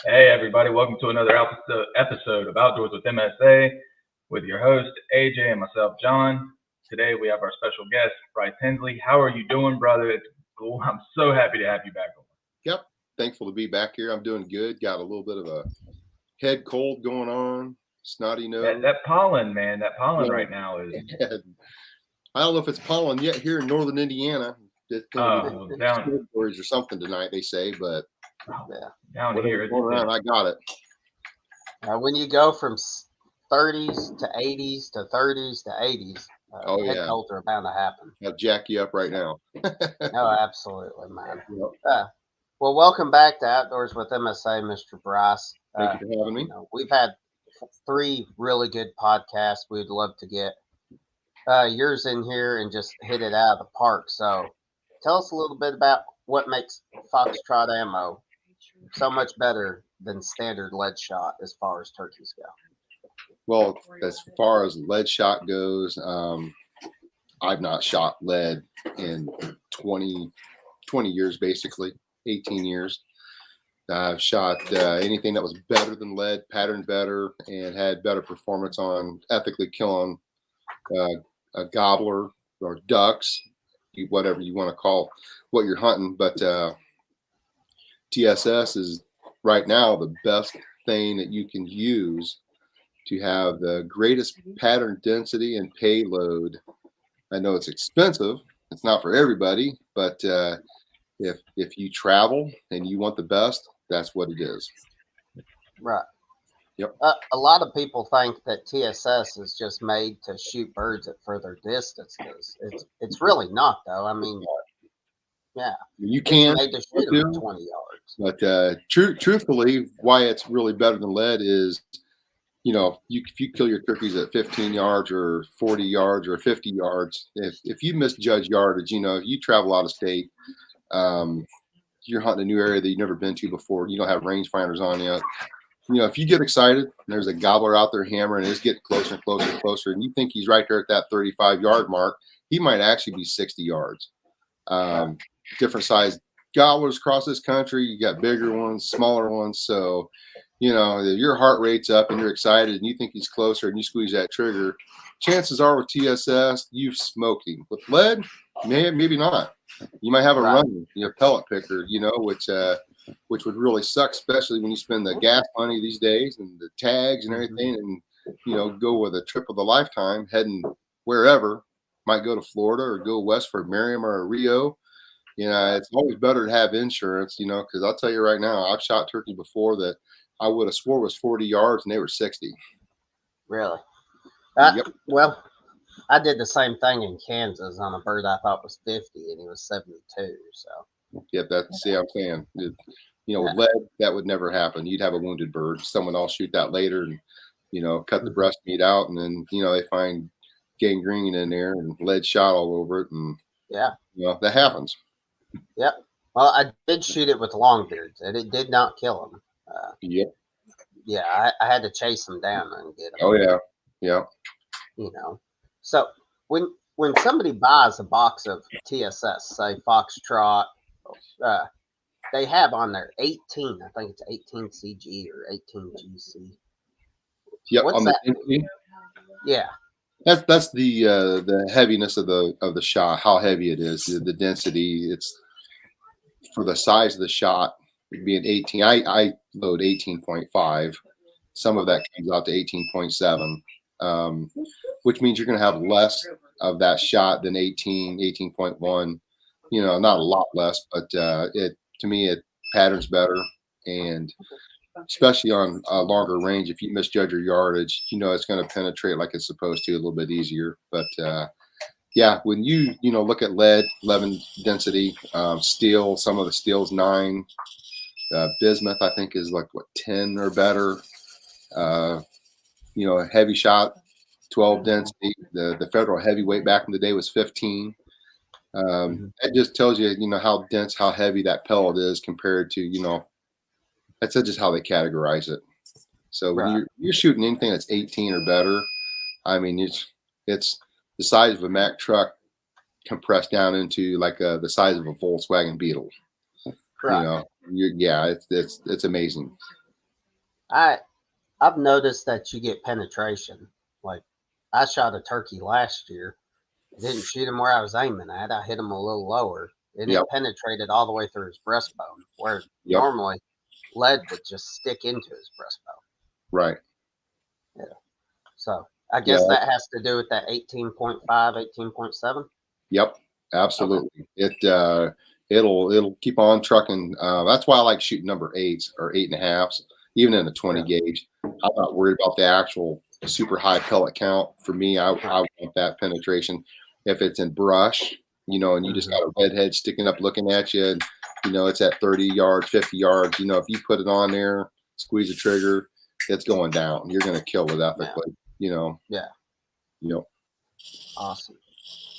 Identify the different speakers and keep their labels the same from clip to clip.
Speaker 1: Hey everybody, welcome to another episode of Outdoors with MSA with your host AJ and myself John. Today we have our special guest Brice Hensley. How are you doing, brother? It's cool. I'm so happy to have you back on.
Speaker 2: Yep, thankful to be back here. I'm doing good. Got a little bit of a head cold going on, snotty nose.
Speaker 1: That pollen, man, right now is.
Speaker 2: I don't know if it's pollen yet here in northern Indiana. It's
Speaker 1: down
Speaker 2: or something tonight, they say, but.
Speaker 1: Yeah, down here.
Speaker 2: Around, I got it.
Speaker 3: When you go from 30s to 80s to 30s to 80s, head colds are bound to happen.
Speaker 2: I'll jack you up right now.
Speaker 3: Oh, absolutely, man.
Speaker 2: Yep.
Speaker 3: Well, welcome back to Outdoors with MSA, Mr. Brice.
Speaker 2: Thank you for having me.
Speaker 3: We've had 3 really good podcasts. We'd love to get yours in here and just hit it out of the park. So tell us a little bit about what makes FoxTrot ammo so much better than standard lead shot as far as turkeys go.
Speaker 2: Well, as far as lead shot goes, I've not shot lead in 20 years, basically 18 years. I've shot anything that was better than lead, patterned better, and had better performance on ethically killing a gobbler or ducks, whatever you want to call what you're hunting. But TSS is right now the best thing that you can use to have the greatest pattern density and payload. I know it's expensive. It's not for everybody, but if you travel and you want the best, that's what it is.
Speaker 3: Right.
Speaker 2: Yep.
Speaker 3: A lot of people think that TSS is just made to shoot birds at further distances. It's really not, though. I mean, yeah,
Speaker 2: you can
Speaker 3: made to shoot them at 20 yards.
Speaker 2: But truthfully, why it's really better than lead is, if you kill your turkeys at 15 yards or 40 yards or 50 yards, if you misjudge yardage, you travel out of state, you're hunting a new area that you've never been to before. You don't have rangefinders on yet. If you get excited and there's a gobbler out there hammering, and it's getting closer and closer and closer, and you think he's right there at that 35-yard mark, he might actually be 60 yards. Different size gobblers across this country. You got bigger ones, smaller ones. So, if your heart rate's up and you're excited and you think he's closer and you squeeze that trigger, chances are with TSS, you've smoked him. With lead, maybe not. You might have a run, pellet picker, which would really suck, especially when you spend the gas money these days and the tags and everything, and go with a trip of a lifetime, heading wherever. Might go to Florida or go west for Merriam or Rio. It's always better to have insurance, because I'll tell you right now, I've shot turkeys before that I would have swore was 40 yards and they were 60.
Speaker 3: Really?
Speaker 2: Yep.
Speaker 3: Well, I did the same thing in Kansas on a bird I thought was 50 and he was 72. So.
Speaker 2: Yep, that's I'm saying. With lead, that would never happen. You'd have a wounded bird. Someone else shoot that later and, cut the breast meat out, and then, they find gangrene in there and lead shot all over it. And, that happens.
Speaker 3: Yep. Well, I did shoot it with longbeards, and it did not kill him.
Speaker 2: Yep.
Speaker 3: Yeah, I had to chase him down and get him.
Speaker 2: Oh, yeah. Yeah.
Speaker 3: So when somebody buys a box of TSS, say FoxTrot, they have on there 18. I think it's 18 CG or 18 GC.
Speaker 2: Yep.
Speaker 3: What's
Speaker 2: on
Speaker 3: that?
Speaker 2: The
Speaker 3: yeah.
Speaker 2: That's the heaviness of the shot, how heavy it is, the density. It's for the size of the shot. Being 18, I load 18.5. Some of that comes out to 18.7, which means you're going to have less of that shot than 18.1. Not a lot less, but to me it patterns better, and especially on a longer range, if you misjudge your yardage, it's going to penetrate like it's supposed to a little bit easier. But Yeah, when you look at lead, 11 density, steel, some of the steel's 9, bismuth I think is like what 10 or better. A heavy shot, 12 density. The federal heavyweight back in the day was 15. That just tells you, how dense, how heavy that pellet is compared to, that's just how they categorize it. So when
Speaker 3: Right.
Speaker 2: you're shooting anything that's 18 or better, I mean, it's the size of a Mack truck compressed down into like the size of a Volkswagen Beetle.
Speaker 3: Right.
Speaker 2: It's amazing.
Speaker 3: I've noticed that you get penetration. Like I shot a turkey last year. I didn't shoot him where I was aiming at. I hit him a little lower, and
Speaker 2: Yep.
Speaker 3: it penetrated all the way through his breastbone, where
Speaker 2: Yep.
Speaker 3: normally lead would just stick into his breastbone.
Speaker 2: Right.
Speaker 3: Yeah. So I guess that has to do with that 18.5, 18.7.
Speaker 2: Yep. Absolutely. Okay. It'll keep on trucking. That's why I like shooting number 8s or 8.5s, even in the 20 gauge. I'm not worried about the actual super high pellet count. For me, I want that penetration. If it's in brush, and you just got a redhead sticking up looking at you, and it's at 30 yards, 50 yards. If you put it on there, squeeze the trigger, it's going down. You're going to kill it ethically.
Speaker 3: Yeah.
Speaker 2: Yep.
Speaker 3: Awesome.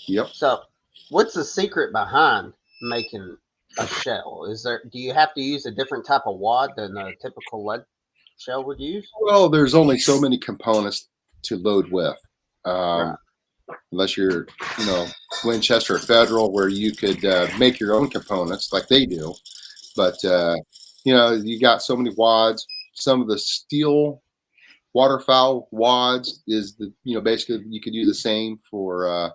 Speaker 2: Yep.
Speaker 3: So, what's the secret behind making a shell? Do you have to use a different type of wad than a typical lead shell would use?
Speaker 2: Well, there's only so many components to load with.
Speaker 3: Right.
Speaker 2: Unless you're, Winchester Federal, where you could make your own components like they do. But, you got so many wads. Some of the steel waterfowl wads is basically you could use the same for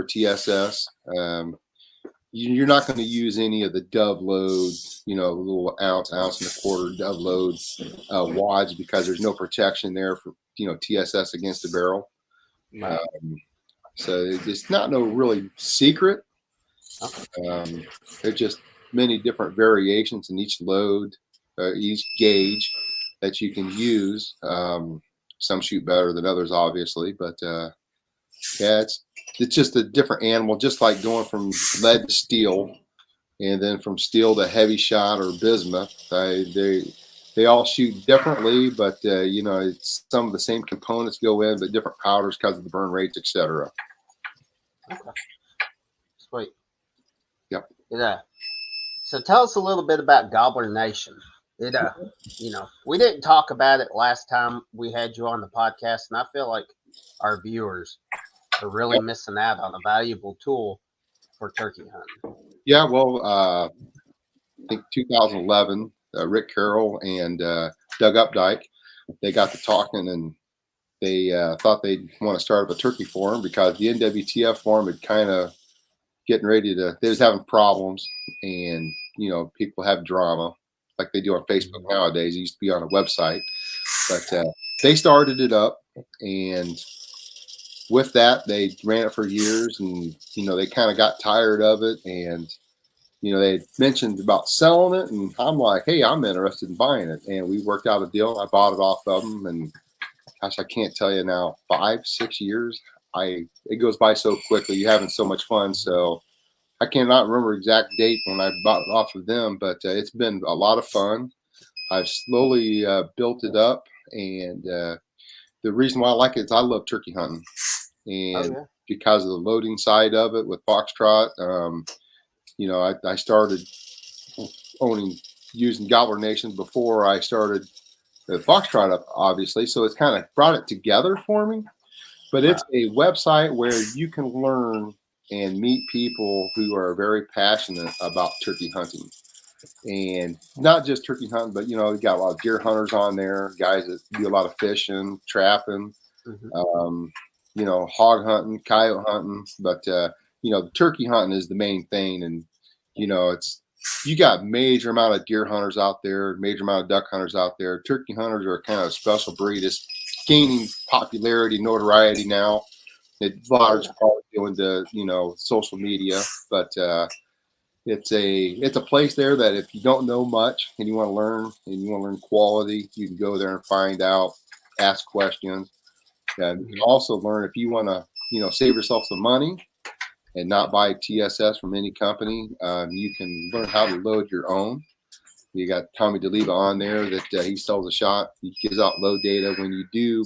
Speaker 2: TSS. You're not going to use any of the dove load, little ounce and a quarter dove load wads, because there's no protection there for, TSS against the barrel.
Speaker 3: Right.
Speaker 2: So it's not no really secret. There's just many different variations in each load, each gauge that you can use. Some shoot better than others, obviously, but it's just a different animal, just like going from lead to steel, and then from steel to heavy shot or bismuth. They all shoot differently, but it's some of the same components go in, but different powders because of the burn rates, etc.
Speaker 3: Okay. Sweet.
Speaker 2: Yep.
Speaker 3: So tell us a little bit about Gobbler Nation. We didn't talk about it last time we had you on the podcast, and I feel like our viewers are really missing out on a valuable tool for turkey hunting.
Speaker 2: Yeah, well, I think 2011, Rick Carroll and Doug Updike, they got to talking, and they thought they'd want to start up a turkey forum, because the NWTF forum had kind of getting ready to, they was having problems, and people have drama like they do on Facebook nowadays. It used to be on a website, but they started it up, and with that, they ran it for years, and they kind of got tired of it, and they mentioned about selling it, and I'm like, hey, I'm interested in buying it, and we worked out a deal. I bought it off of them, and gosh, I can't tell you now, 5-6 years. It goes by so quickly. You're having so much fun, so I cannot remember exact date when I bought it off of them, but it's been a lot of fun. I've slowly built it up, and the reason why I like it is I love turkey hunting, and because of the loading side of it with FoxTrot, I started using Gobbler Nation before I started the FoxTrot up, obviously, so it's kind of brought it together for me. But it's a website where you can learn and meet people who are very passionate about turkey hunting, and not just turkey hunting, but you got a lot of deer hunters on there, guys that do a lot of fishing, trapping, hog hunting, coyote hunting, but the turkey hunting is the main thing. And you got major amount of deer hunters out there, major amount of duck hunters out there. Turkey hunters are kind of a special breed. It's gaining popularity, notoriety now. It's large part going to social media, but it's a place there that if you don't know much and you want to learn, and you want to learn quality, you can go there and find out, ask questions, and you can also learn if you want to save yourself some money. and not buy TSS from any company. You can learn how to load your own. You got Tommy DeLeva on there that he sells a shot. He gives out load data when you do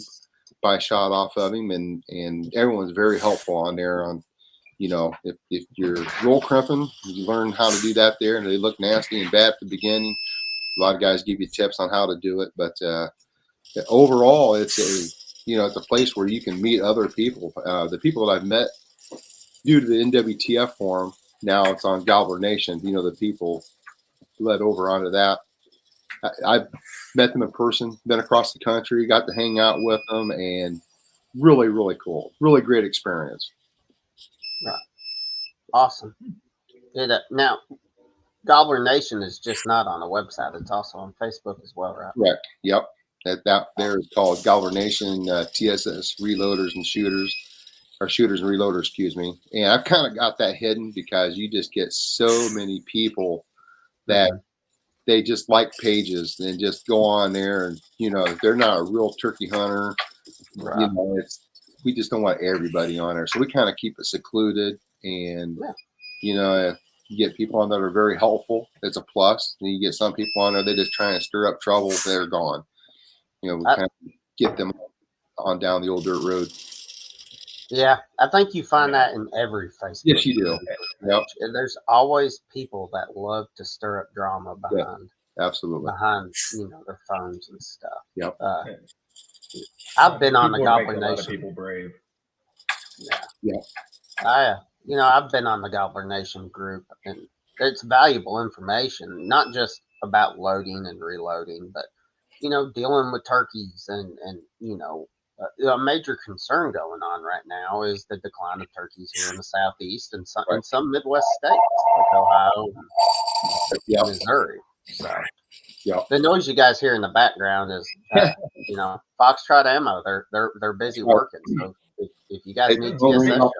Speaker 2: buy a shot off of him, and everyone's very helpful on there. On if you're roll crimping, you learn how to do that there, and they look nasty and bad at the beginning. A lot of guys give you tips on how to do it, but overall, it's a place where you can meet other people. The people that I've met due to the NWTF forum, now it's on Gobbler Nation. The people led over onto that. I've met them in person, been across the country, got to hang out with them, and really, really cool. Really great experience.
Speaker 3: Right. Awesome. Now, Gobbler Nation is just not on a website. It's also on Facebook as well, right?
Speaker 2: Correct. Yep. That there is called Gobbler Nation, TSS Reloaders and Shooters, or Shooters and Reloaders, excuse me. And I've kind of got that hidden because you just get so many people that they just like pages and just go on there, and they're not a real turkey hunter.
Speaker 3: Right.
Speaker 2: We just don't want everybody on there, so we kind of keep it secluded. And you get people on that are very helpful. It's a plus. And you get some people on there, they just trying to stir up trouble. They're gone. We kind of get them on down the old dirt road.
Speaker 3: Yeah, I think you find that in every Facebook.
Speaker 2: Yes, you do. Yep.
Speaker 3: There's always people that love to stir up drama behind,
Speaker 2: absolutely,
Speaker 3: behind their phones and stuff.
Speaker 2: Yep.
Speaker 3: I've been on the Goblin Nation.
Speaker 1: A lot of people brave.
Speaker 2: Yeah.
Speaker 3: I've been on the Gobbler Nation group, and it's valuable information, not just about loading and reloading, but dealing with turkeys and a major concern going on right now is the decline of turkeys here in the Southeast and some Midwest states like Ohio and Missouri. So the noise you guys hear in the background is, FoxTrot ammo. They're busy working. So if you guys need TSS,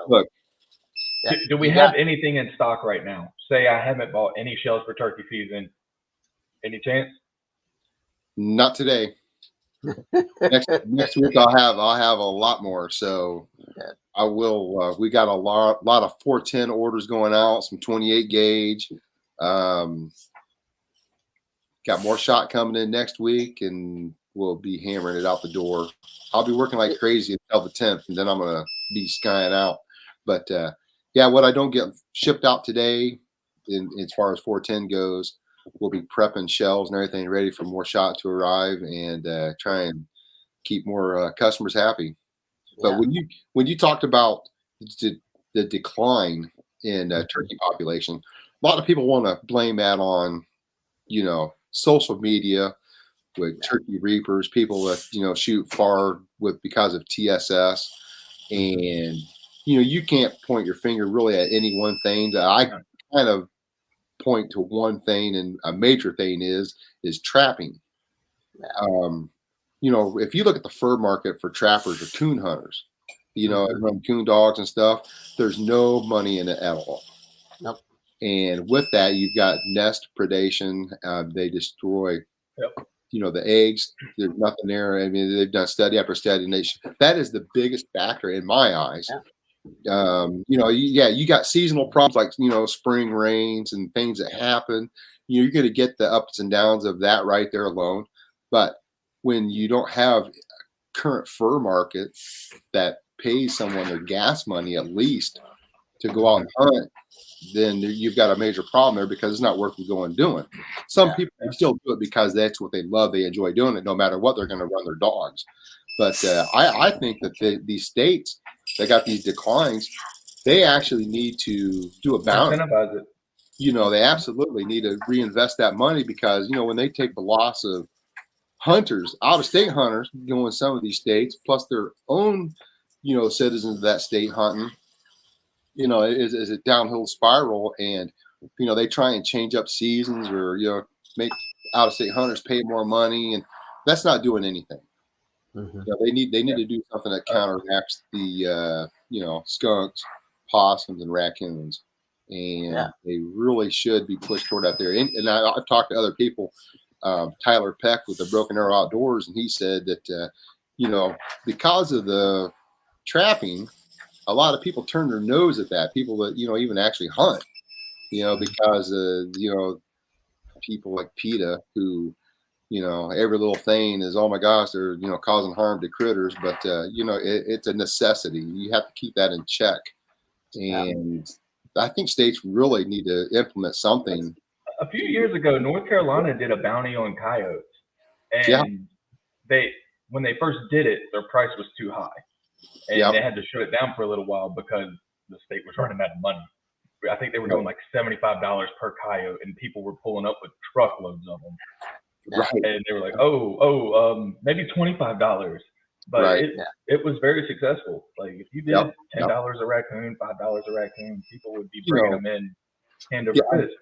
Speaker 1: do we have anything in stock right now? Say I haven't bought any shells for turkey season. Any chance? Not
Speaker 2: today. Next week I'll have a lot more. So I will. We got a lot of 410 orders going out. Some 28 gauge. Got more shot coming in next week, and we'll be hammering it out the door. I'll be working like crazy until the 10th, and then I'm gonna be skying out. But what I don't get shipped out today, as far as 410 goes, we'll be prepping shells and everything ready for more shot to arrive, and try and keep more customers happy. But when you talked about the decline in turkey population, a lot of people want to blame that on social media with turkey reapers, people that shoot far because of TSS, and you can't point your finger really at any one thing. I kind of point to one thing, and a major thing is trapping. If you look at the fur market for trappers or coon hunters, run coon dogs and stuff, there's no money in it at all.
Speaker 3: Nope. And
Speaker 2: with that, you've got nest predation. They destroy, the eggs. There's nothing there. I mean, they've done study after study, and that is the biggest factor in my eyes. You got seasonal problems like spring rains and things that happen. You're going to get the ups and downs of that right there alone. But when you don't have a current fur market that pays someone their gas money at least to go out and hunt, then you've got a major problem there, because it's not worth going doing. Some people still do it because that's what they love. They enjoy doing it no matter what they're going to run their dogs. But I think that these states that got these declines, they actually need to do a balance.
Speaker 1: Incentivize it.
Speaker 2: They absolutely need to reinvest that money, because, when they take the loss of hunters, out-of-state hunters going some of these states, plus their own, citizens of that state hunting, is a downhill spiral. And, they try and change up seasons, or, make out-of-state hunters pay more money, and that's not doing anything.
Speaker 3: Mm-hmm.
Speaker 2: They need to do something that counteracts the skunks, possums, and raccoons, and they really should be pushed toward out there. And I've talked to other people, Tyler Peck with the Broken Arrow Outdoors, and he said that because of the trapping, a lot of people turn their nose at that. People that, even actually hunt, because, people like PETA who, every little thing is, oh my gosh, they're, causing harm to critters. But, it's a necessity. You have to keep that in check. And I think states really need to implement something.
Speaker 1: A few years ago, North Carolina did a bounty on coyotes. And when they first did it, their price was too high. And they had to shut it down for a little while because the state was running out of money. I think they were doing like $75 per coyote, and people were pulling up with truckloads of them.
Speaker 2: Right.
Speaker 1: And they were like, maybe $25. But it was very successful. Like if you did $10 a raccoon, $5 a raccoon, people would be bringing them in hand over fist.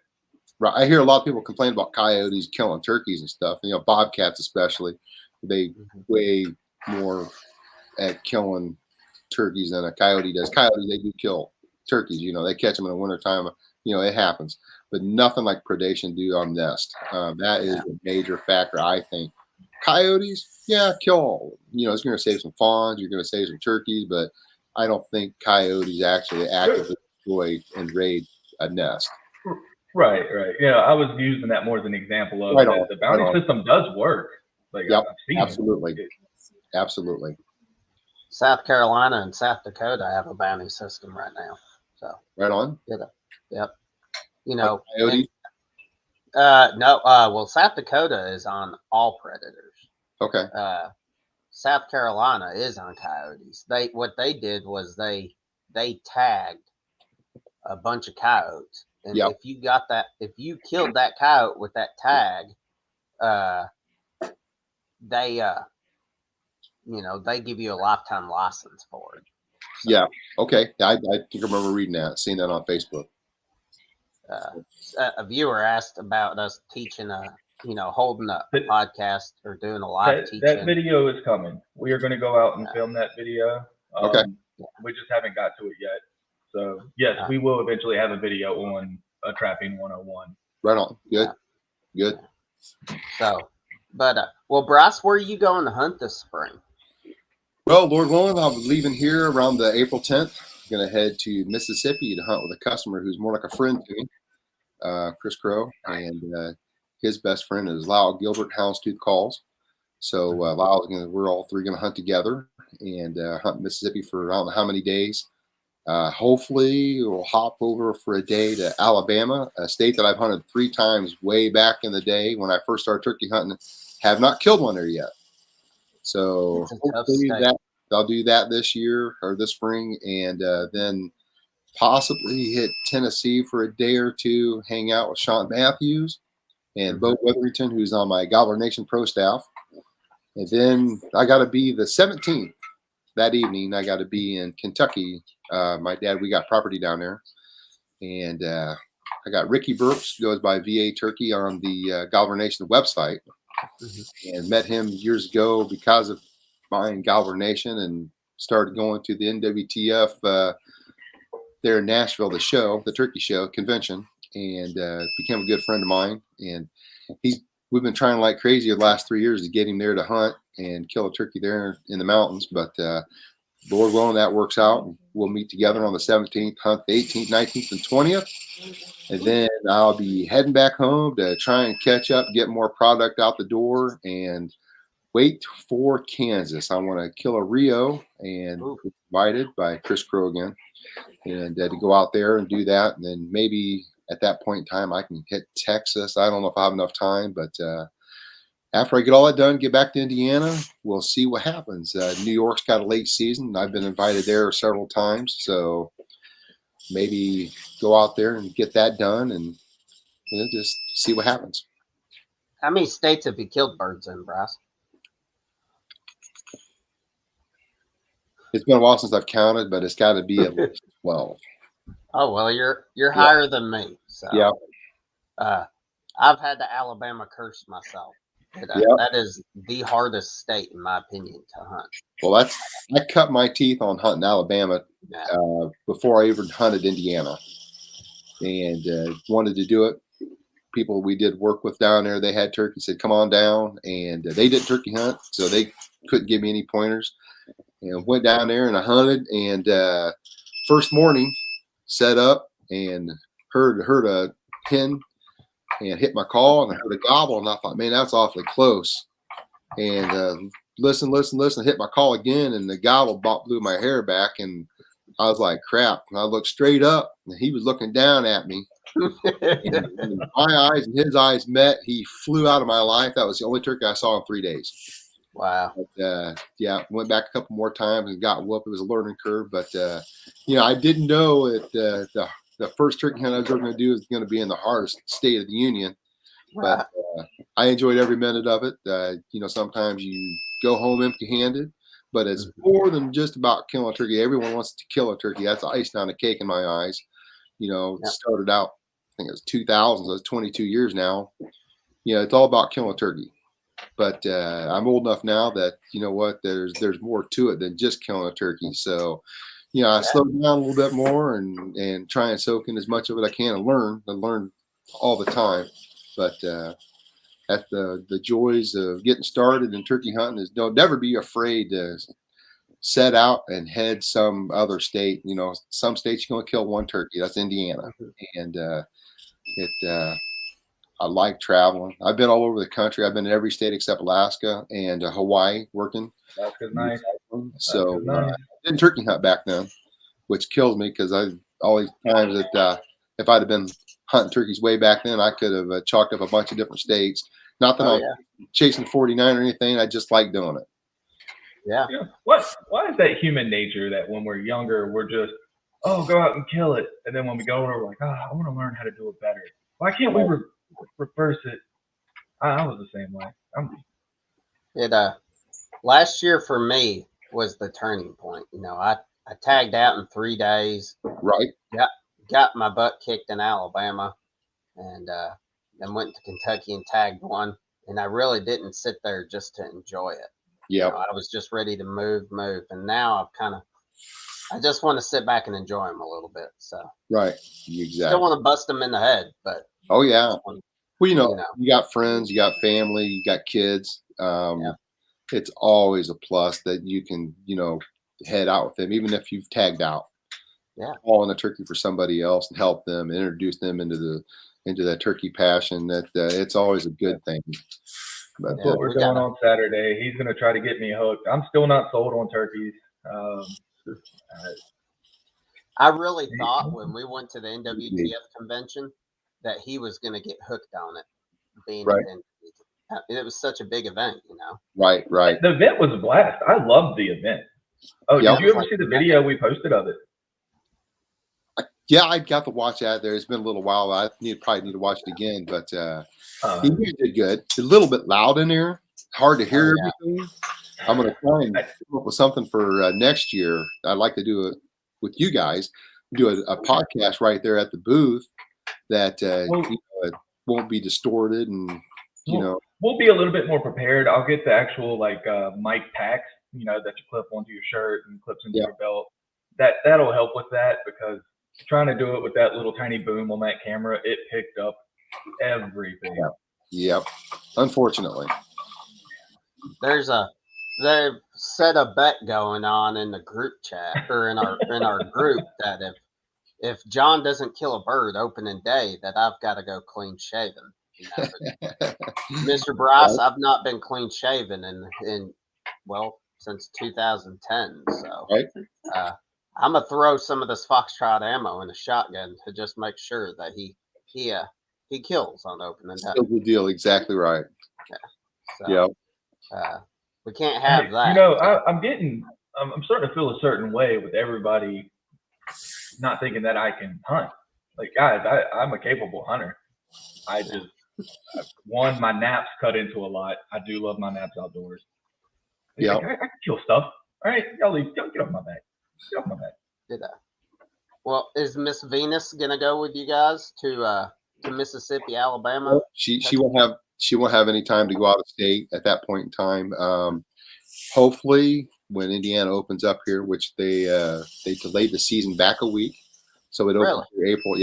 Speaker 2: Right. I hear a lot of people complain about coyotes killing turkeys and stuff. Bobcats especially. They way more at killing turkeys than a coyote does. Coyotes, they do kill turkeys. They catch them in the wintertime. It happens. But nothing like predation do on nest. That is a major factor, I think. Coyotes, kill. It's going to save some fawns. You're going to save some turkeys. But I don't think coyotes actually actively destroy and raid a nest.
Speaker 1: Right. I was using that more as an example of the bounty system does work. Like I've seen
Speaker 2: Absolutely.
Speaker 3: South Carolina and South Dakota have a bounty system right now. So
Speaker 2: right on.
Speaker 3: Yep.
Speaker 2: Coyotes?
Speaker 3: No. Well, South Dakota is on all predators.
Speaker 2: Okay.
Speaker 3: South Carolina is on coyotes. What they did was they tagged a bunch of coyotes, and if you killed that coyote with that tag, they give you a lifetime license for it. So,
Speaker 2: yeah. Okay. I think I remember reading that, seeing that on Facebook.
Speaker 3: A viewer asked about us teaching holding a podcast or doing a live teaching.
Speaker 1: That video is coming. We are going to go out and film that video.
Speaker 2: Okay.
Speaker 1: We just haven't got to it yet. So yes, we will eventually have a video on a trapping 101.
Speaker 2: Right on. Good.
Speaker 3: So, but Brice, where are you going to hunt this spring?
Speaker 2: Well, Lord willing, I'll be leaving here around the April 10th. I'm going to head to Mississippi to hunt with a customer who's more like a friend to me, Chris Crow, and his best friend is Lyle Gilbert, Houndstooth Calls. So we're all three going to hunt together and hunt Mississippi for I don't know how many days. Hopefully we'll hop over for a day to Alabama, a state that I've hunted 3 times way back in the day when I first started turkey hunting. Have not killed one there yet. So hopefully I'll do that this year or this spring, and then possibly hit Tennessee for a day or two, hang out with Sean Matthews and Bo Witherington, who's on my Gobbler Nation pro staff. And then I got to be the 17th that evening. I got to be in Kentucky. My dad, we got property down there. And I got Ricky Burks, goes by VA Turkey on the Gobbler Nation website. And met him years ago because of buying Gobbler Nation, and started going to the NWTF there in Nashville, the turkey show convention, and became a good friend of mine. And we've been trying like crazy the last 3 years to get him there to hunt and kill a turkey there in the mountains. But Lord willing, that works out. We'll meet together on the 17th, hunt the 18th, 19th, and 20th. And then I'll be heading back home to try and catch up, get more product out the door, and wait for Kansas. I want to kill a Rio, and invited by Chris Crow again, and to go out there and do that. And then maybe at that point in time, I can hit Texas. I don't know if I have enough time, but after I get all that done, get back to Indiana, we'll see what happens. New York's got a late season. I've been invited there several times, so maybe go out there and get that done, and just see what happens.
Speaker 3: How many states have you killed birds in, Brice?
Speaker 2: It's been a while since I've counted, but it's got to be at least 12.
Speaker 3: Oh well, you're higher than me. So I've had the Alabama curse myself. That is the hardest state, in my opinion, to hunt.
Speaker 2: Well, I cut my teeth on hunting Alabama before I even hunted Indiana, and wanted to do it. People we did work with down there, they had turkey, said, come on down, and they didn't turkey hunt, so they couldn't give me any pointers. And went down there and I hunted, and first morning, set up and heard a hen and hit my call, and I heard a gobble, and I thought, man, that's awfully close. And listen, hit my call again, and the gobble blew my hair back, and I was like, crap. And I looked straight up, and he was looking down at me. And my eyes and his eyes met. He flew out of my life. That was the only turkey I saw in 3 days.
Speaker 3: Wow.
Speaker 2: But, went back a couple more times and got whooped. It was a learning curve, but I didn't know that the first turkey hunt I was going to do is going to be in the hardest state of the union. But I enjoyed every minute of it. Sometimes you go home empty-handed, but it's more than just about killing a turkey. Everyone wants to kill a turkey. That's icing on the cake in my eyes. It started out, I think it was 2000, so it's 22 years now. It's all about killing a turkey. But I'm old enough now that, there's more to it than just killing a turkey. So, I slowed down a little bit more and try and soak in as much of it I can and learn all the time. But at the joys of getting started in turkey hunting is don't never be afraid to set out and head some other state. Some states you're going to kill one turkey. That's Indiana. And I like traveling. I've been all over the country. I've been in every state except Alaska and Hawaii working.
Speaker 1: Alaska's nice.
Speaker 2: So I didn't turkey hunt back then, which kills me because all these times that if I'd have been hunting turkeys way back then, I could have chalked up a bunch of different states. Not that I'm chasing 49 or anything. I just like doing it.
Speaker 3: Yeah.
Speaker 1: Why is that human nature that when we're younger, we're just, go out and kill it. And then when we go over, we're like, I want to learn how to do it better. Why can't we reverse it? I was the same way.
Speaker 3: Last year for me was the turning point. I tagged out in 3 days.
Speaker 2: Right.
Speaker 3: Got my butt kicked in Alabama, and then went to Kentucky and tagged one. And I really didn't sit there just to enjoy it.
Speaker 2: Yeah.
Speaker 3: I was just ready to move. And now I just want to sit back and enjoy them a little bit. So
Speaker 2: right, exactly.
Speaker 3: Don't want to bust them in the head, but
Speaker 2: well, you got friends, you got family, you got kids. It's always a plus that you can, head out with them, even if you've tagged out.
Speaker 3: Yeah,
Speaker 2: all in a turkey for somebody else and help them, introduce them into that turkey passion. That it's always a good thing. But
Speaker 1: we're going on Saturday. He's going to try to get me hooked. I'm still not sold on turkeys.
Speaker 3: I really thought when we went to the NWTF convention that he was going to get hooked on it. Being
Speaker 2: right.
Speaker 3: It was such a big event,
Speaker 2: Right.
Speaker 1: The event was a blast. I loved the event. Oh, did you ever see the video we posted of it?
Speaker 2: Yeah, I got to watch that. It's been a little while. I probably need to watch it again, but he did good. It's a little bit loud in there. Hard to hear everything. I'm going to try and come up with something for next year. I'd like to do it with you guys. Do a podcast right there at the booth that it won't be distorted and
Speaker 1: We'll be a little bit more prepared. I'll get the actual mic packs, that you clip onto your shirt and clips into your belt. That'll help with that because trying to do it with that little tiny boom on that camera, it picked up everything.
Speaker 2: Yep. Unfortunately.
Speaker 3: They've set a bet going on in the group chat or in our group that if John doesn't kill a bird opening day, that I've got to go clean shaven. Mr. Brice, I've not been clean shaven since 2010. So I'm gonna throw some of this FoxTrot ammo in a shotgun to just make sure that he kills on opening day.
Speaker 2: Good deal, exactly right.
Speaker 3: Yeah. So, we can't have that.
Speaker 1: I'm starting to feel a certain way with everybody not thinking that I can hunt. Like, guys, I'm a capable hunter. My naps cut into a lot. I do love my naps outdoors. Yeah, I can kill stuff. All right, y'all get off my back. Get off my back.
Speaker 3: Well, is Miss Venus gonna go with you guys to Mississippi, Alabama?
Speaker 2: She won't have any time to go out of state at that point in time. Hopefully, when Indiana opens up here, which they delayed the season back a week, so it opens April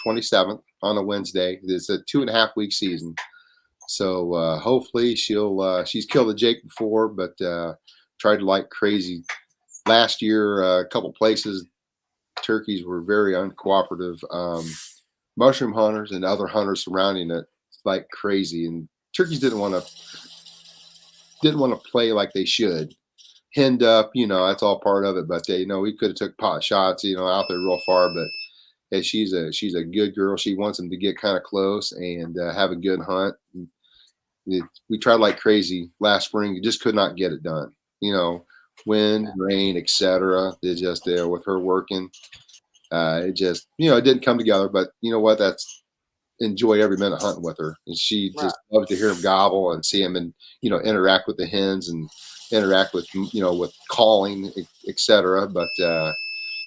Speaker 2: 27th on a Wednesday. It's a 2.5-week season. So hopefully she's killed a Jake before, but tried like crazy. Last year, a couple places turkeys were very uncooperative. Mushroom hunters and other hunters surrounding it like crazy, and turkeys didn't want to play like they should. Henned up, that's all part of it. But they, we could have took pot shots, out there real far. But hey, she's a good girl. She wants them to get kind of close and have a good hunt. We tried like crazy last spring. You just could not get it done. Wind, rain, etc. It just with her working, it just it didn't come together. But you know what? That's enjoy every minute hunting with her, and she just loves to hear him gobble and see him, and interact with the hens and interact with with calling, etc. But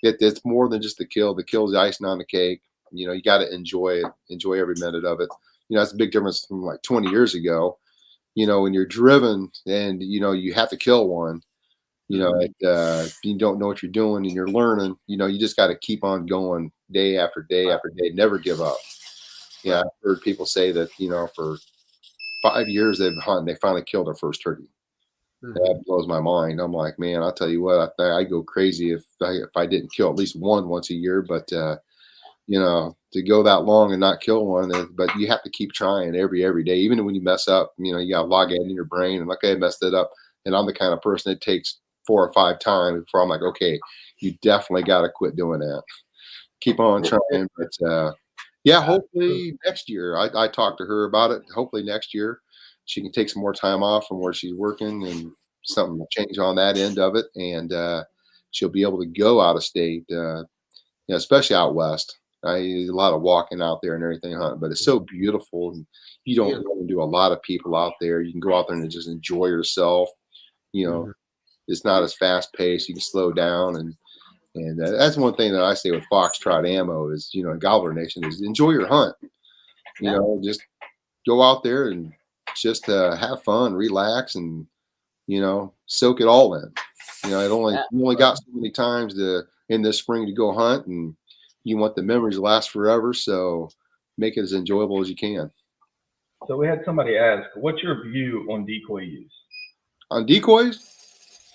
Speaker 2: it's more than just the kill. The kill is the icing on the cake. You got to enjoy it, enjoy every minute of it. That's a big difference from like 20 years ago. When you're driven and you have to kill one. You don't know what you're doing and you're learning. You just got to keep on going day after day after day. Never give up. Yeah, I've heard people say that for 5 years they've hunted, they finally killed their first turkey. That blows my mind. I'm like, man, I'll tell you what, I go crazy if I didn't kill at least one once a year. But to go that long and not kill one, but you have to keep trying every day, even when you mess up. You got to log in your brain and okay, I messed it up. And I'm the kind of person that takes 4 or 5 times before I'm like, okay, you definitely got to quit doing that. Keep on trying. But hopefully next year. I talked to her about it. Hopefully next year she can take some more time off from where she's working and something will change on that end of it. And she'll be able to go out of state, especially out west. A lot of walking out there and everything, hunting, but it's so beautiful. And you don't want to do a lot of people out there. You can go out there and just enjoy yourself. It's not as fast paced. You can slow down, and that's one thing that I say with FoxTrot ammo is, Gobbler Nation is enjoy your hunt. Just go out there and just have fun, relax, and soak it all in. You only got so many times in this spring to go hunt, and you want the memories to last forever. So make it as enjoyable as you can.
Speaker 1: So we had somebody ask, what's your view on decoy use?
Speaker 2: On decoys?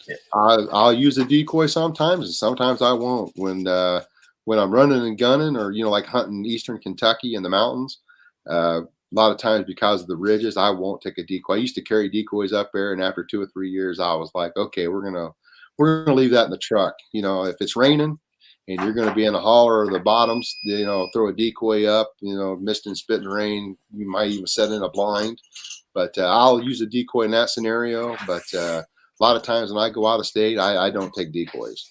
Speaker 2: Yeah. I'll use a decoy sometimes, and sometimes I won't. When I'm running and gunning, or like hunting eastern Kentucky in the mountains, a lot of times because of the ridges, I won't take a decoy. I used to carry decoys up there, and after 2 or 3 years, I was like, okay, we're gonna leave that in the truck. If it's raining and you're gonna be in the holler or the bottoms, throw a decoy up. Mist and spit and rain. You might even set in a blind, but I'll use a decoy in that scenario. But a lot of times when I go out of state, I don't take decoys.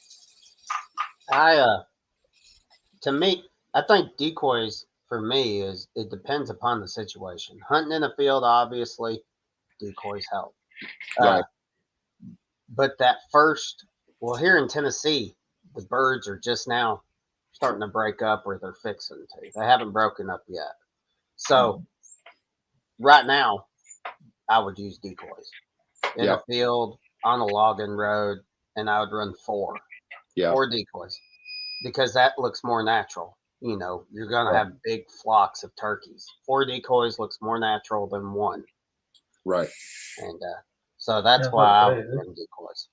Speaker 3: To me, I think decoys for me it depends upon the situation. Hunting in the field, obviously, decoys help.
Speaker 2: Right.
Speaker 3: But here in Tennessee, the birds are just now starting to break up, or they're fixing to. They haven't broken up yet. So right now, I would use decoys in the field, on a logging road, and I would run 4 decoys, because that looks more natural. You're going to have big flocks of turkeys. 4 decoys looks more natural than 1.
Speaker 2: Right.
Speaker 3: And so that's why I would run decoys.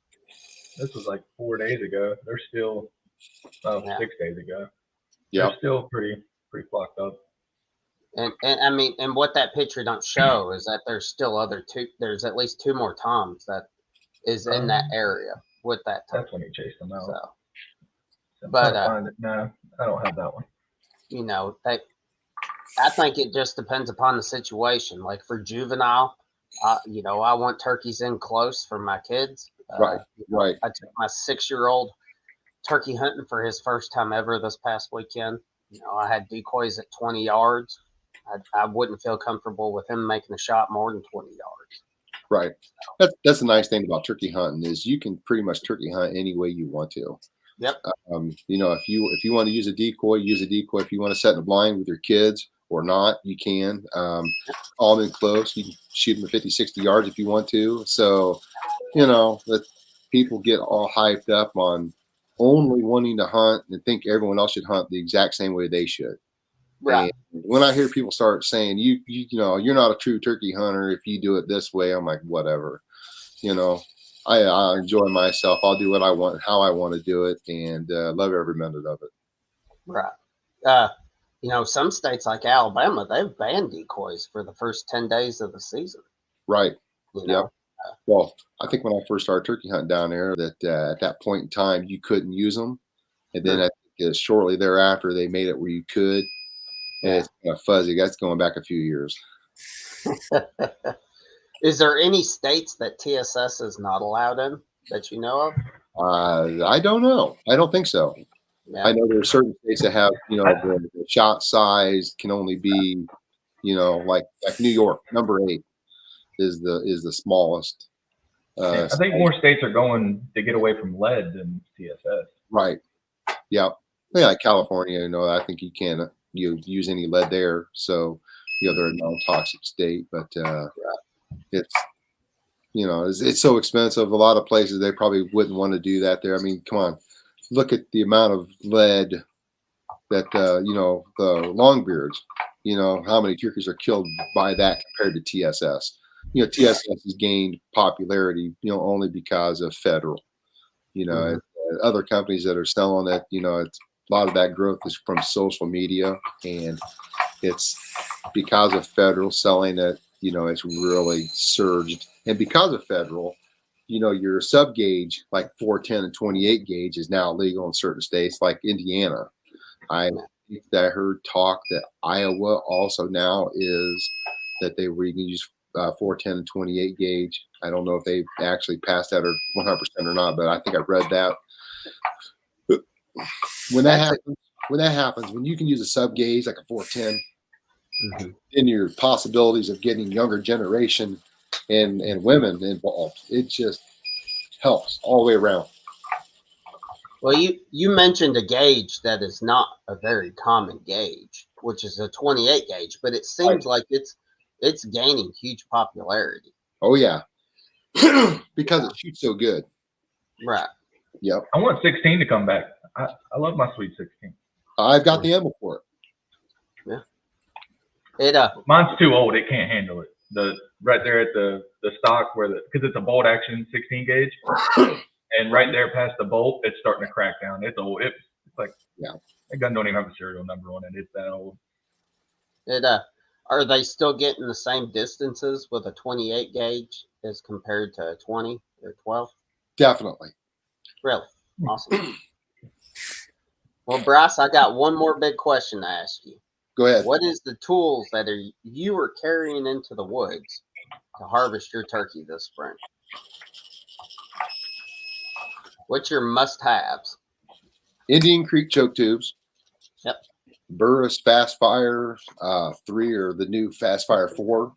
Speaker 1: This was like 4 days ago. They're still 6 days ago.
Speaker 2: Yeah.
Speaker 1: They're still pretty flocked up.
Speaker 3: And I mean, and what that picture don't show is that there's still there's at least 2 more toms that is in that area with that turkey.
Speaker 1: That's when he chased them out.
Speaker 3: So but
Speaker 1: no, I don't have that one.
Speaker 3: I think it just depends upon the situation. Like for Juvenile, I want turkeys in close for my kids.
Speaker 2: Right.
Speaker 3: I took my 6-year-old turkey hunting for his first time ever this past weekend. I had decoys at 20 yards. I wouldn't feel comfortable with him making a shot more than 20 yards.
Speaker 2: Right. That's the nice thing about turkey hunting is you can pretty much turkey hunt any way you want to.
Speaker 3: Yep.
Speaker 2: If you want to use a decoy, use a decoy. If you want to set in a blind with your kids or not, you can. All in close, you can shoot them at 50, 60 yards if you want to. So, that people get all hyped up on only wanting to hunt and think everyone else should hunt the exact same way they should.
Speaker 3: Right.
Speaker 2: And when I hear people start saying you're not a true turkey hunter if you do it this way, I'm like, whatever. I enjoy myself. I'll do what I want, how I want to do it, and love every minute of it.
Speaker 3: Right. Some states like Alabama, they've banned decoys for the first 10 days of the season.
Speaker 2: Right.
Speaker 3: You
Speaker 2: Yep.
Speaker 3: know,
Speaker 2: Well, I think when I first started turkey hunting down there, that at that point in time you couldn't use them, and then I think shortly thereafter they made it where you could. And it's kind of fuzzy. That's going back a few years.
Speaker 3: Is there any states that TSS is not allowed in that you know of?
Speaker 2: I don't know. I don't think so.
Speaker 3: Yeah.
Speaker 2: I know there are certain states that have, the shot size can only be, like New York, number 8 is the smallest.
Speaker 1: I think more states are going to get away from lead than TSS.
Speaker 2: Right. Yeah. Like California, I think you can't use any lead there. So, they're a non-toxic state, but it's, it's so expensive. A lot of places, they probably wouldn't want to do that there. I mean, come on, look at the amount of lead that, the longbeards, how many turkeys are killed by that compared to TSS. TSS has gained popularity, only because of federal, other companies that are selling it, it's a lot of that growth is from social media, and it's because of federal selling it, it's really surged. And because of federal, your sub gauge, like 410 and 28 gauge, is now legal in certain states like Indiana. I heard talk that Iowa also now is that they were going to use 410 and 28 gauge. I don't know if they actually passed that or 100% or not, but I think I read that. When that happens, when you can use a sub gauge like a 410, then your possibilities of getting younger generation and women involved, it just helps all the way around.
Speaker 3: Well, you mentioned a gauge that is not a very common gauge, which is a 28 gauge, but it seems like it's gaining huge popularity.
Speaker 2: Oh yeah, because it shoots so good.
Speaker 3: Right.
Speaker 2: Yep.
Speaker 1: I want 16 to come back. I love my sweet 16.
Speaker 2: I've got the ammo for it.
Speaker 3: Yeah.
Speaker 1: Mine's too old. It can't handle it. Right there at the stock because it's a bolt action 16 gauge, and right there past the bolt, it's starting to crack down. It's old. It's like that gun don't even have a serial number on it. It's that old.
Speaker 3: Are they still getting the same distances with a 28 gauge as compared to a 20 or 12?
Speaker 2: Definitely.
Speaker 3: Really? Awesome. Well, Brice, I got one more big question to ask you.
Speaker 2: Go ahead.
Speaker 3: What is the tools that you are carrying into the woods to harvest your turkey this spring? What's your must-haves?
Speaker 2: Indian Creek choke tubes.
Speaker 3: Yep.
Speaker 2: Brice Fast Fire 3 or the new Fast Fire 4.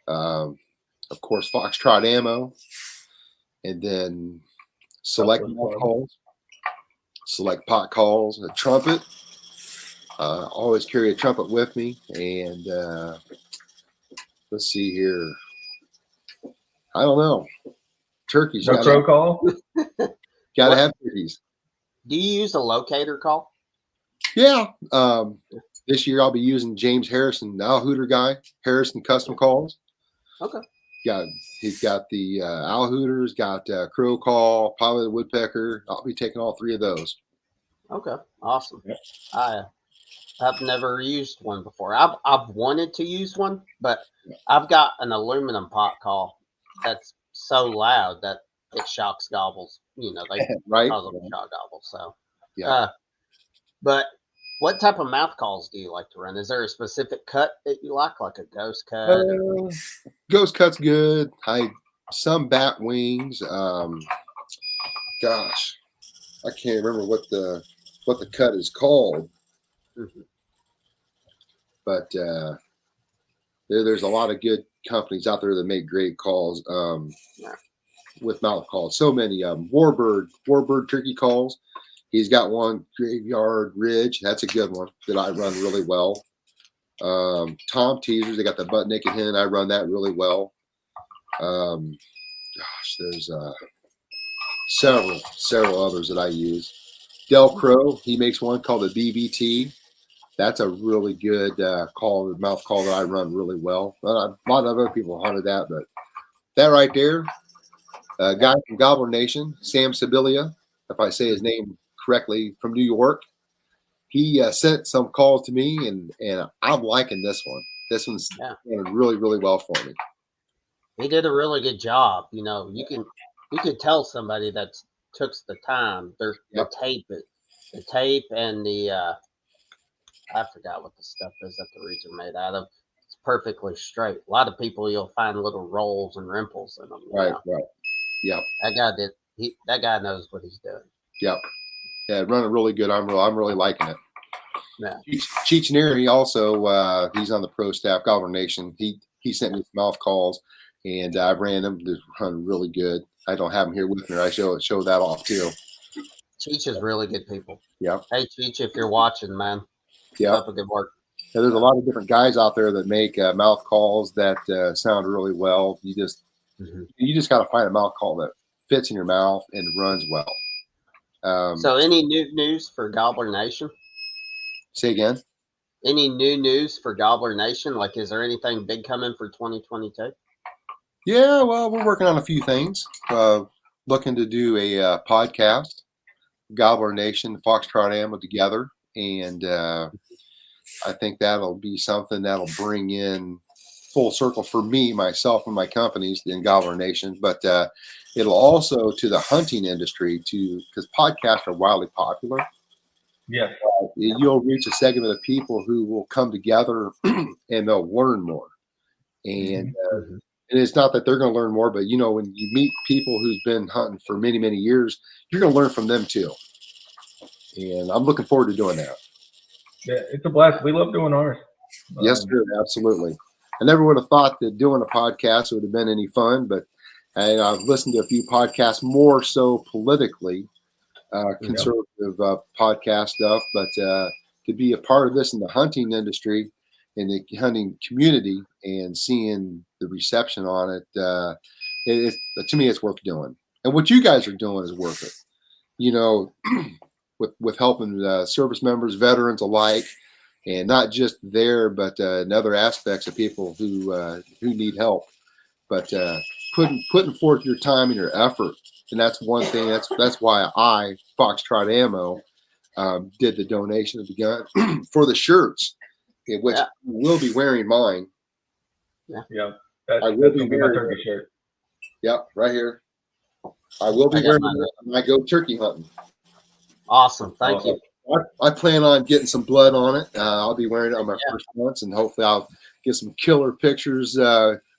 Speaker 2: Of course, FoxTrot ammo. And then select mouth calls, select pot calls, a trumpet. Always carry a trumpet with me. And let's see here. I don't know. Turkeys.
Speaker 1: No crow call?
Speaker 2: Gotta have turkeys.
Speaker 3: Do you use a locator call?
Speaker 2: Yeah. This year I'll be using James Harrison, the owl hooter guy, Harrison Custom Calls.
Speaker 3: Okay.
Speaker 2: He's got the owl hooters, got crow call, pilot woodpecker. I'll be taking all 3 of those.
Speaker 3: Okay. Awesome. Yep. I've never used one before. I've wanted to use one, but I've got an aluminum pot call that's so loud that it shocks gobbles. They cause them shock gobbles. So, but what type of mouth calls do you like to run? Is there a specific cut that you like a ghost cut?
Speaker 2: Ghost cut's good. Some bat wings. Gosh, I can't remember what the cut is called. Mm-hmm. But there's a lot of good companies out there that make great calls with mouth calls. So many Warbird turkey calls. He's got one, Graveyard Ridge. That's a good one that I run really well. Tom Teasers, they got the butt naked hen. I run that really well. There's several others that I use. Del Crow, he makes one called the BBT. That's a really good mouth call that I run really well. A lot of other people hunted that, but that right there, a guy from Gobbler Nation, Sam Sibilia, if I say his name correctly, from New York. he sent some calls to me, and I'm liking this one. This one's going really, really well for me.
Speaker 3: He did a really good job. You know, you could tell somebody that took the time. The tape and the I forgot what the stuff is that the reeds are made out of. It's perfectly straight. A lot of people, you'll find little rolls and rimples in them.
Speaker 2: Right. Yep.
Speaker 3: That guy knows what he's doing.
Speaker 2: Yep. Yeah, running really good. I'm really liking it.
Speaker 3: Yeah.
Speaker 2: Cheech Neary also, he's on the pro staff, Gobbler Nation. He sent me some mouth calls, and I've ran them. They're running really good. I don't have them here with me. I show that off too.
Speaker 3: Cheech is really good people.
Speaker 2: Yeah.
Speaker 3: Hey, Cheech, if you're watching, man, keep
Speaker 2: yeah,
Speaker 3: up a good work.
Speaker 2: Yeah, there's a lot of different guys out there that make mouth calls that sound really well. You just got to find a mouth call that fits in your mouth and runs well.
Speaker 3: So, any new news for Gobbler Nation?
Speaker 2: Say again.
Speaker 3: Any new news for Gobbler Nation? Like, is there anything big coming for 2022?
Speaker 2: Yeah, well, we're working on a few things. Looking to do a podcast, Gobbler Nation, FoxTrot Ammo together, and I think that'll be something that'll bring in full circle for me, myself, and my companies in Gobbler Nation. But it'll also to the hunting industry because podcasts are wildly popular.
Speaker 1: Yeah,
Speaker 2: you'll reach a segment of people who will come together and they'll learn more. And it's not that they're going to learn more, but when you meet people who's been hunting for many, many years, you're going to learn from them too. And I'm looking forward to doing that.
Speaker 1: Yeah, it's a blast. We love doing ours.
Speaker 2: Yes, sir. Absolutely. I never would have thought that doing a podcast would have been any fun, but I've listened to a few podcasts, more so politically conservative podcast stuff, but to be a part of this in the hunting industry, in the hunting community, and seeing the reception on it, to me, it's worth doing. And what you guys are doing is worth it. With helping service members, veterans alike, and not just there, but in other aspects of people who need help. But putting forth your time and your effort, and that's one thing. That's why I, FoxTrot Ammo, did the donation of the gun for the shirts, which I will be wearing mine.
Speaker 1: Yeah.
Speaker 2: I will be
Speaker 1: wearing my turkey shirt.
Speaker 2: Yep, right here. I will be wearing it when I go turkey hunting.
Speaker 3: Awesome. Thank you.
Speaker 2: I plan on getting some blood on it. I'll be wearing it on my first months, and hopefully I'll get some killer pictures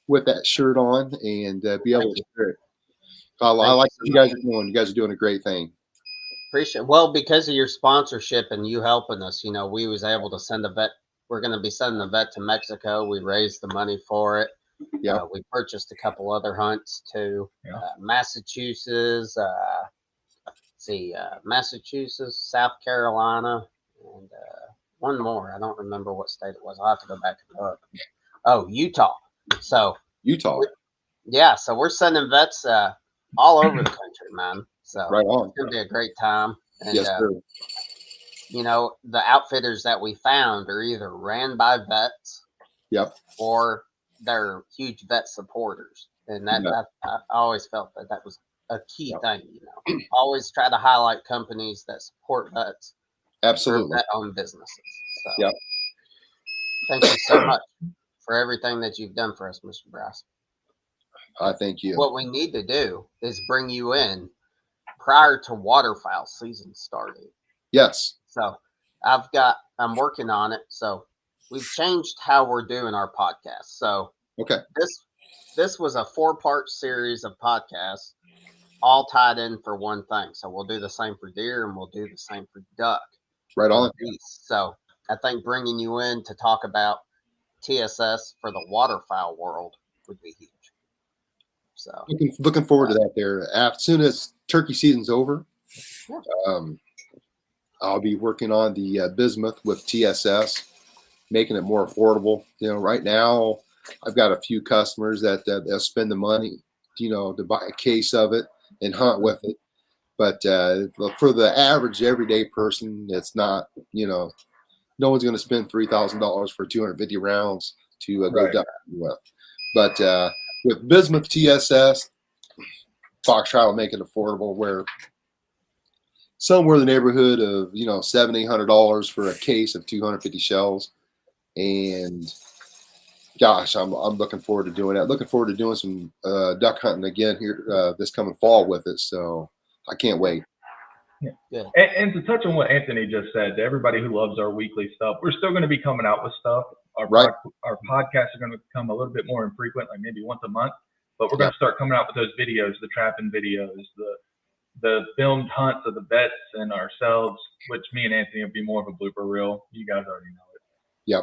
Speaker 2: with that shirt on and be able to share it. I like what you guys are doing. You guys are doing a great thing.
Speaker 3: Appreciate it. Well, because of your sponsorship and you helping us, we was able to send a vet. We're going to be sending a vet to Mexico. We raised the money for it.
Speaker 2: Yeah.
Speaker 3: We purchased a couple other hunts too.
Speaker 1: Yeah.
Speaker 3: Massachusetts, Massachusetts, South Carolina, and one more. I don't remember what state it was. I'll have to go back and look. Oh, Utah. So
Speaker 2: Utah.
Speaker 3: So we're sending vets all over the country, man. So
Speaker 2: right on.
Speaker 3: It's gonna be a great time. And,
Speaker 2: yes, sir.
Speaker 3: The outfitters that we found are either ran by vets, or they're huge vet supporters, and that I always felt that was a key thing. Always try to highlight companies that support vets.
Speaker 2: Absolutely.
Speaker 3: Vet-owned businesses. So, thank you so much for everything that you've done for us, Mr. Brice.
Speaker 2: I thank you.
Speaker 3: What we need to do is bring you in prior to waterfowl season starting.
Speaker 2: Yes.
Speaker 3: So I'm working on it. So we've changed how we're doing our podcast. So this was a 4-part series of podcasts, all tied in for one thing. So we'll do the same for deer and we'll do the same for duck.
Speaker 2: Right on.
Speaker 3: So I think bringing you in to talk about TSS for the waterfowl world would be huge. So
Speaker 2: looking forward to that there. As soon as turkey season's over, I'll be working on the bismuth with TSS, making it more affordable. Right now I've got a few customers that they'll spend the money, to buy a case of it and hunt with it. But for the average everyday person, it's not, no one's going to spend $3,000 for 250 rounds to go duck with. But with bismuth TSS, FoxTrot will make it affordable where somewhere in the neighborhood of $700-800 for a case of 250 shells. And gosh, I'm looking forward to doing that. Looking forward to doing some duck hunting again here this coming fall with it. So I can't wait.
Speaker 1: Yeah. And to touch on what Anthony just said, to everybody who loves our weekly stuff, we're still going to be coming out with stuff. Our podcasts are going to become a little bit more infrequent, like maybe once a month. But we're going to start coming out with those videos, the trapping videos, the filmed hunts of the vets and ourselves, which me and Anthony will be more of a blooper reel. You guys already know it.
Speaker 2: Yeah.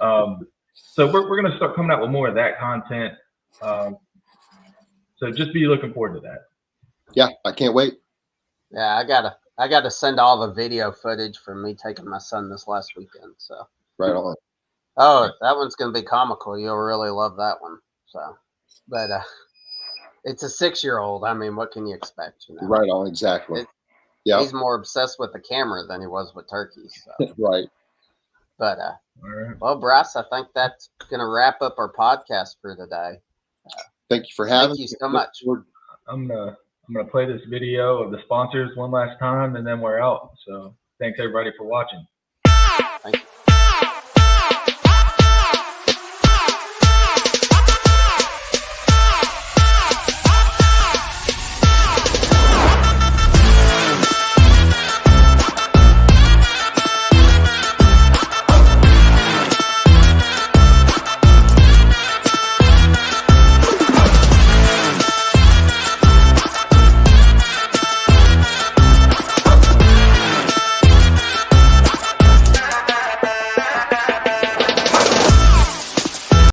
Speaker 1: So we're going to start coming out with more of that content. So just be looking forward to that.
Speaker 2: Yeah, I can't wait.
Speaker 3: Yeah, I gotta send all the video footage from me taking my son this last weekend. So
Speaker 2: right on.
Speaker 3: Oh, that one's gonna be comical. You'll really love that one. So, but it's a 6-year-old. I mean, what can you expect?
Speaker 2: Right on, exactly.
Speaker 3: He's more obsessed with the camera than he was with turkeys. So.
Speaker 2: Right.
Speaker 3: But
Speaker 1: right.
Speaker 3: Well, Brice, I think that's gonna wrap up our podcast for today.
Speaker 2: Thank you for having me.
Speaker 3: Thank you so much.
Speaker 1: I'm gonna play this video of the sponsors one last time, and then we're out. So thanks everybody for watching.
Speaker 3: Thank you.